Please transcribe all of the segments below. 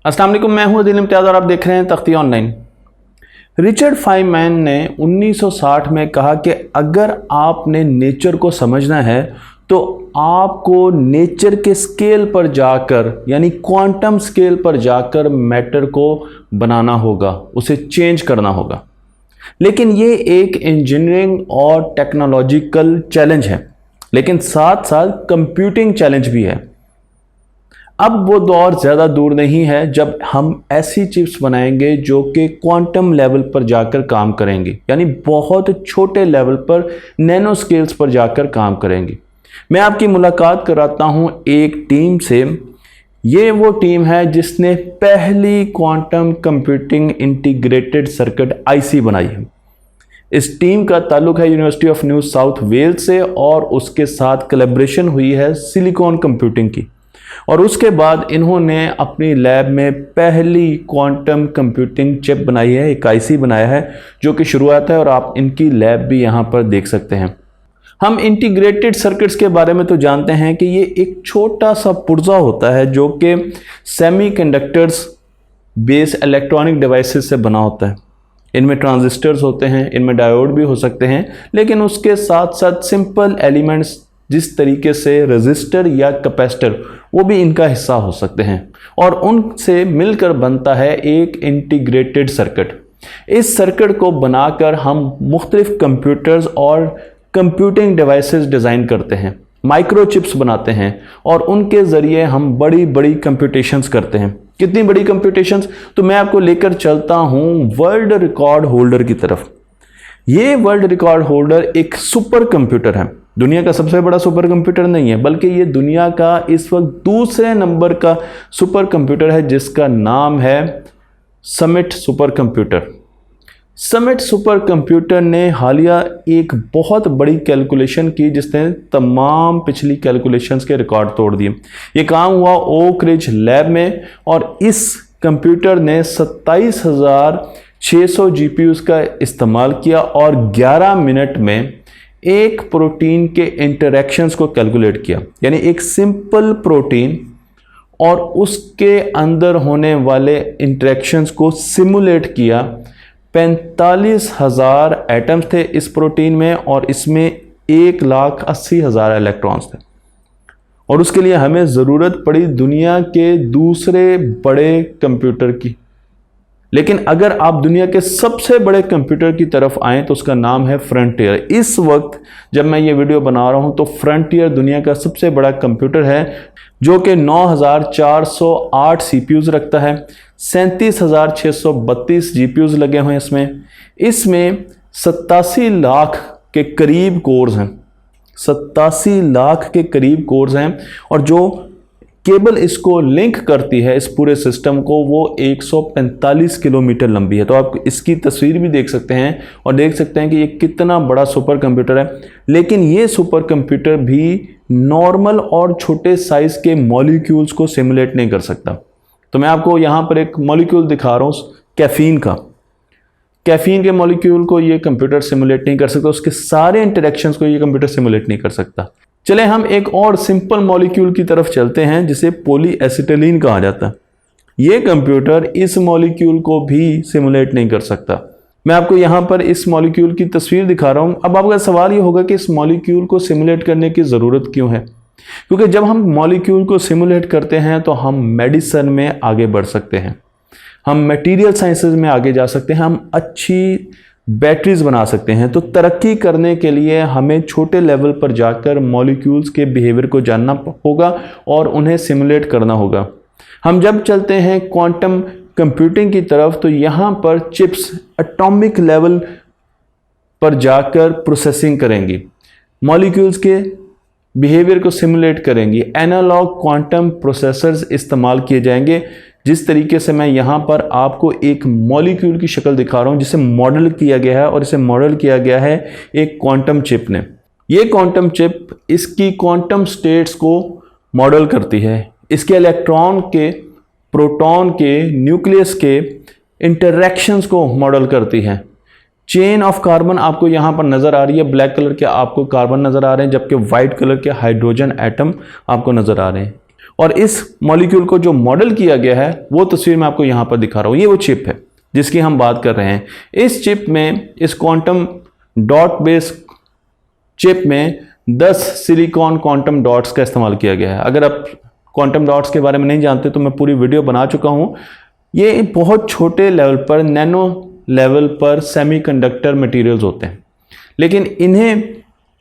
अस्सलाम वालेकुम, मैं हूं अदील इम्तियाज़ और आप देख रहे हैं तख्ती ऑनलाइन। रिचर्ड फाइनमैन ने 1960 में कहा कि अगर आपने नेचर को समझना है तो आपको नेचर के स्केल पर जाकर यानी क्वांटम स्केल पर जाकर मैटर को बनाना होगा, उसे चेंज करना होगा। लेकिन ये एक इंजीनियरिंग और टेक्नोलॉजिकल चैलेंज है, लेकिन साथ साथ कंप्यूटिंग चैलेंज भी है। अब वो दौर ज़्यादा दूर नहीं है जब हम ऐसी चिप्स बनाएंगे जो कि क्वांटम लेवल पर जाकर काम करेंगे, यानी बहुत छोटे लेवल पर, नैनो स्केल्स पर जाकर काम करेंगे। मैं आपकी मुलाकात कराता हूं एक टीम से। ये वो टीम है जिसने पहली quantum computing integrated circuit IC बनाई है। इस टीम का ताल्लुक है university of New South Wales से और उसके साथ कोलैबोरेशन हुई है सिलिकॉन कंप्यूटिंग की। और उसके बाद इन्होंने अपनी लैब में पहली क्वांटम कंप्यूटिंग चिप बनाई है, एक आईसी बनाया है जो कि शुरुआत है और आप इनकी लैब भी यहाँ पर देख सकते हैं। हम इंटीग्रेटेड सर्किट्स के बारे में तो जानते हैं कि ये एक छोटा सा पुर्जा होता है जो कि सेमीकंडक्टर्स बेस्ड इलेक्ट्रॉनिक डिवाइसेस से बना होता है। इनमें ट्रांजिस्टर्स होते हैं, इनमें डायोड भी हो सकते हैं, लेकिन उसके साथ साथ सिंपल एलिमेंट्स जिस तरीके से रेजिस्टर या कैपेसिटर, वो भी इनका हिस्सा हो सकते हैं और उनसे मिलकर बनता है एक इंटीग्रेटेड सर्किट। इस सर्किट को बनाकर हम मुख्तलिफ कंप्यूटर्स और कंप्यूटिंग डिवाइसेस डिज़ाइन करते हैं, माइक्रोचिप्स बनाते हैं और उनके ज़रिए हम बड़ी बड़ी कंप्यूटेशंस करते हैं। कितनी बड़ी कंप्यूटेशंस? तो मैं आपको लेकर चलता हूँ वर्ल्ड रिकॉर्ड होल्डर की तरफ। ये वर्ल्ड रिकॉर्ड होल्डर एक सुपर कंप्यूटर है, दुनिया का सबसे बड़ा सुपर कंप्यूटर नहीं है, बल्कि ये दुनिया का इस वक्त दूसरे नंबर का सुपर कंप्यूटर है जिसका नाम है summit super computer. Summit super computer ने हालिया एक बहुत बड़ी कैलकुलेशन की जिसने तमाम पिछली कैलकुलेशंस के रिकॉर्ड तोड़ दिए। ये काम हुआ ओक रिज लैब में और इस कंप्यूटर ने 27,600 जीपीयूज का इस्तेमाल किया और 11 मिनट में एक प्रोटीन के इंटरैक्शंस को कैलकुलेट किया, यानी एक सिंपल प्रोटीन और उसके अंदर होने वाले इंटरैक्शंस को सिमुलेट किया। 45,000 एटम्स थे इस प्रोटीन में और इसमें 1,80,000 इलेक्ट्रॉन्स थे और उसके लिए हमें ज़रूरत पड़ी दुनिया के दूसरे बड़े कंप्यूटर की। लेकिन अगर आप दुनिया के सबसे बड़े कंप्यूटर की तरफ आएँ तो उसका नाम है फ्रंटियर। इस वक्त जब मैं ये वीडियो बना रहा हूँ तो फ्रंटियर दुनिया का सबसे बड़ा कंप्यूटर है जो कि 9,408 सीपीयूज रखता है, 37,632 जीपीयूज लगे हुए हैं इसमें 87 लाख के करीब कोर्स हैं, 87 लाख के करीब कोर्स हैं और जो केबल इसको लिंक करती है इस पूरे सिस्टम को वो 145 किलोमीटर लंबी है। तो आप इसकी तस्वीर भी देख सकते हैं और देख सकते हैं कि ये कितना बड़ा सुपर कंप्यूटर है। लेकिन ये सुपर कंप्यूटर भी नॉर्मल और छोटे साइज के मॉलिक्यूल्स को सिमुलेट नहीं कर सकता। तो मैं आपको यहाँ पर एक मॉलिक्यूल दिखा रहा हूँ कैफीन का। कैफीन के मॉलिक्यूल को ये कंप्यूटर सिमुलेट नहीं कर सकता, उसके सारे इंटरेक्शंस को ये कंप्यूटर सिमुलेट नहीं कर सकता। चले हम एक और सिंपल मॉलिक्यूल की तरफ चलते हैं जिसे पॉलीएसिटिलीन कहा जाता है। ये कंप्यूटर इस मॉलिक्यूल को भी सिमुलेट नहीं कर सकता। मैं आपको यहाँ पर इस मॉलिक्यूल की तस्वीर दिखा रहा हूँ। अब आपका सवाल ये होगा कि इस मॉलिक्यूल को सिमुलेट करने की ज़रूरत क्यों है? क्योंकि जब हम मॉलिक्यूल को सिमुलेट करते हैं तो हम मेडिसिन में आगे बढ़ सकते हैं, हम मटेरियल साइंसेज में आगे जा सकते हैं, हम अच्छी बैटरीज बना सकते हैं। तो तरक्की करने के लिए हमें छोटे लेवल पर जाकर मॉलिक्यूल्स के बिहेवियर को जानना होगा और उन्हें सिमुलेट करना होगा। हम जब चलते हैं क्वांटम कंप्यूटिंग की तरफ तो यहाँ पर चिप्स एटॉमिक लेवल पर जाकर प्रोसेसिंग करेंगी, मॉलिक्यूल्स के बिहेवियर को सिमुलेट करेंगी। एनालॉग क्वांटम प्रोसेसर्स इस्तेमाल किए जाएंगे। जिस तरीके से मैं यहाँ पर आपको एक मॉलिक्यूल की शक्ल दिखा रहा हूँ जिसे मॉडल किया गया है और इसे मॉडल किया गया है एक क्वांटम चिप ने। ये क्वांटम चिप इसकी क्वांटम स्टेट्स को मॉडल करती है, इसके इलेक्ट्रॉन के, प्रोटॉन के, न्यूक्लियस के इंटरैक्शंस को मॉडल करती है। चेन ऑफ कार्बन आपको यहाँ पर नज़र आ रही है, ब्लैक कलर के आपको कार्बन नज़र आ रहे हैं जबकि वाइट कलर के हाइड्रोजन एटम आपको नज़र आ रहे हैं। और इस मॉलिक्यूल को जो मॉडल किया गया है वो तस्वीर मैं आपको यहाँ पर दिखा रहा हूँ। ये वो चिप है जिसकी हम बात कर रहे हैं। इस चिप में, इस क्वांटम डॉट बेस्ड चिप में 10 सिलिकॉन क्वांटम डॉट्स का इस्तेमाल किया गया है। अगर आप क्वांटम डॉट्स के बारे में नहीं जानते तो मैं पूरी वीडियो बना चुका हूँ। ये बहुत छोटे लेवल पर, नैनो लेवल पर सेमीकंडक्टर मटेरियल्स होते हैं, लेकिन इन्हें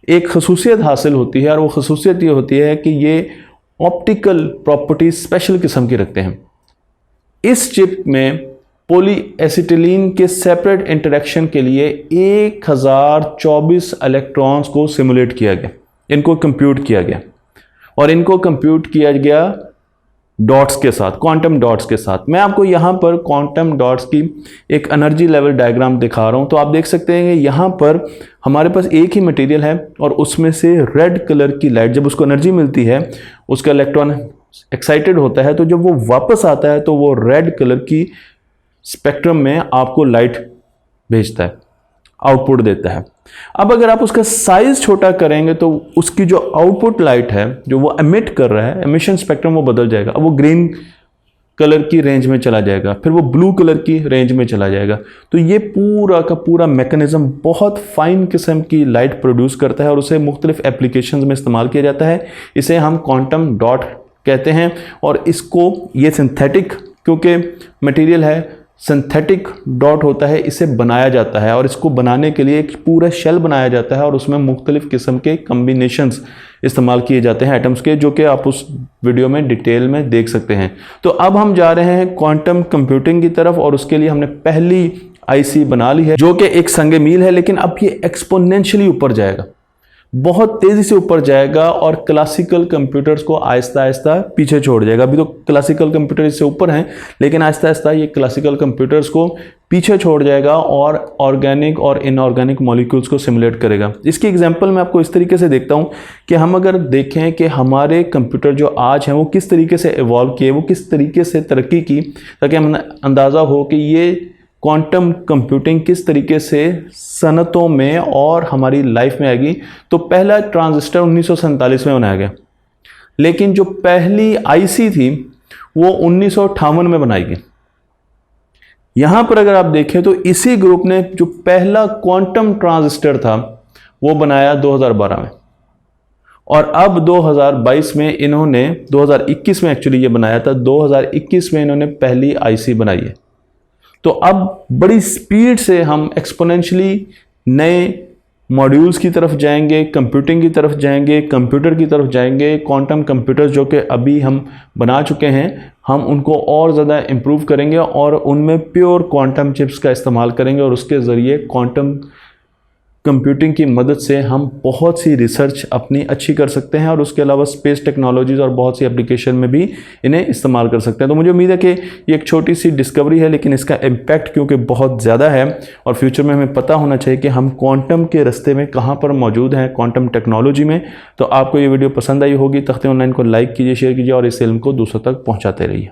एक खसूसियत हासिल होती है और वो खसूसियत ये होती है कि ये ऑप्टिकल प्रॉपर्टीज स्पेशल किस्म की रखते हैं। इस चिप में पॉलीएसिटिलीन के सेपरेट इंटरेक्शन के लिए 1024 इलेक्ट्रॉन्स को सिमुलेट किया गया, इनको कंप्यूट किया गया, और इनको कंप्यूट किया गया डॉट्स के साथ, क्वांटम डॉट्स के साथ। मैं आपको यहाँ पर क्वांटम डॉट्स की एक एनर्जी लेवल डायग्राम दिखा रहा हूँ। तो आप देख सकते हैं कि यहाँ पर हमारे पास एक ही मटेरियल है और उसमें से रेड कलर की लाइट, जब उसको एनर्जी मिलती है, उसका इलेक्ट्रॉन एक्साइटेड होता है, तो जब वो वापस आता है तो वो रेड कलर की स्पेक्ट्रम में आपको लाइट भेजता है, आउटपुट देता है। अब अगर आप उसका साइज छोटा करेंगे तो उसकी जो आउटपुट लाइट है, जो वो एमिट कर रहा है, एमिशन स्पेक्ट्रम वो बदल जाएगा। अब वो ग्रीन कलर की रेंज में चला जाएगा, फिर वो ब्लू कलर की रेंज में चला जाएगा। तो ये पूरा का पूरा मैकेनिज्म बहुत फाइन किस्म की लाइट प्रोड्यूस करता है और उसे मुख्तलिफ एप्लीकेशंस में इस्तेमाल किया जाता है। इसे हम क्वांटम डॉट कहते हैं और इसको, ये सिंथेटिक क्योंकि मटेरियल है, सिंथेटिक डॉट होता है, इसे बनाया जाता है और इसको बनाने के लिए एक पूरा शेल बनाया जाता है और उसमें मुख्तलिफ किस्म के कम्बिनेशंस इस्तेमाल किए जाते हैं एटम्स के, जो कि आप उस वीडियो में डिटेल में देख सकते हैं। तो अब हम जा रहे हैं क्वांटम कंप्यूटिंग की तरफ और उसके लिए हमने पहली आईसी बना ली है जो कि एक संगे मील है, लेकिन अब ये एक्सपोनेंशियली ऊपर जाएगा, बहुत तेज़ी से ऊपर जाएगा और क्लासिकल कंप्यूटर्स को आहिस्ता आहिस्ता पीछे छोड़ जाएगा। अभी तो क्लासिकल कंप्यूटर इससे ऊपर हैं, लेकिन आहिस्ता आहिस्ता ये क्लासिकल कंप्यूटर्स को पीछे छोड़ जाएगा और ऑर्गेनिक और इनऑर्गेनिक मॉलिक्यूल्स को सिमुलेट करेगा। इसकी एग्जांपल मैं आपको इस तरीके से देखता हूँ कि हम अगर देखें कि हमारे कंप्यूटर जो आज हैं वो किस तरीके से इवॉल्व किए, वो किस तरीके से तरक्की की, ताकि हमें अंदाज़ा हो कि ये क्वांटम कंप्यूटिंग किस तरीके से सनतों में और हमारी लाइफ में आएगी। तो पहला ट्रांजिस्टर 1947 में बनाया गया, लेकिन जो पहली आईसी थी वो 1958 में बनाई गई। यहां पर अगर आप देखें तो इसी ग्रुप ने जो पहला क्वांटम ट्रांजिस्टर था वो बनाया 2012 में, और अब 2022 में इन्होंने, 2021 में एक्चुअली ये बनाया था, 2021 में इन्होंने पहली आईसी बनाई है। तो अब बड़ी स्पीड से हम एक्सपोनेंशियली नए मॉड्यूल्स की तरफ जाएंगे, कंप्यूटिंग की तरफ जाएंगे, कंप्यूटर की तरफ जाएंगे। क्वांटम कंप्यूटर्स जो कि अभी हम बना चुके हैं, हम उनको और ज़्यादा इम्प्रूव करेंगे और उनमें प्योर क्वांटम चिप्स का इस्तेमाल करेंगे और उसके ज़रिए क्वांटम कंप्यूटिंग की मदद से हम बहुत सी रिसर्च अपनी अच्छी कर सकते हैं और उसके अलावा स्पेस टेक्नोलॉजीज़ और बहुत सी एप्लीकेशन में भी इन्हें इस्तेमाल कर सकते हैं। तो मुझे उम्मीद है कि ये एक छोटी सी डिस्कवरी है, लेकिन इसका इम्पैक्ट क्योंकि बहुत ज़्यादा है और फ्यूचर में हमें पता होना चाहिए कि हम क्वांटम के रास्ते में कहाँ पर मौजूद हैं क्वांटम टेक्नोलॉजी में। तो आपको ये वीडियो पसंद आई होगी। तख्ते ऑनलाइन को लाइक कीजिए, शेयर कीजिए और इस इल्म को दूसरों तक पहुँचाते रहिए।